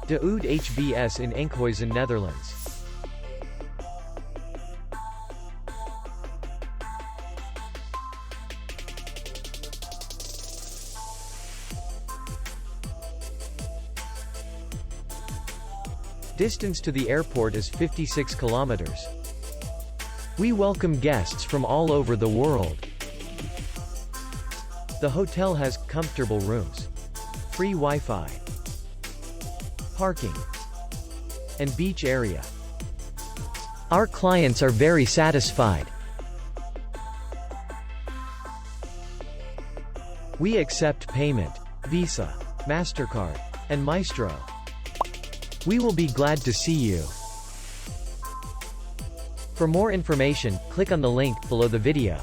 De Oude HBS in Enkhuizen, Netherlands. Distance to the airport is 56 kilometers. We welcome guests from all over the world. The hotel has comfortable rooms, free Wi-Fi, parking, and beach area. Our clients are very satisfied. We accept payment, Visa, MasterCard, and Maestro. We will be glad to see you. For more information, click on the link below the video.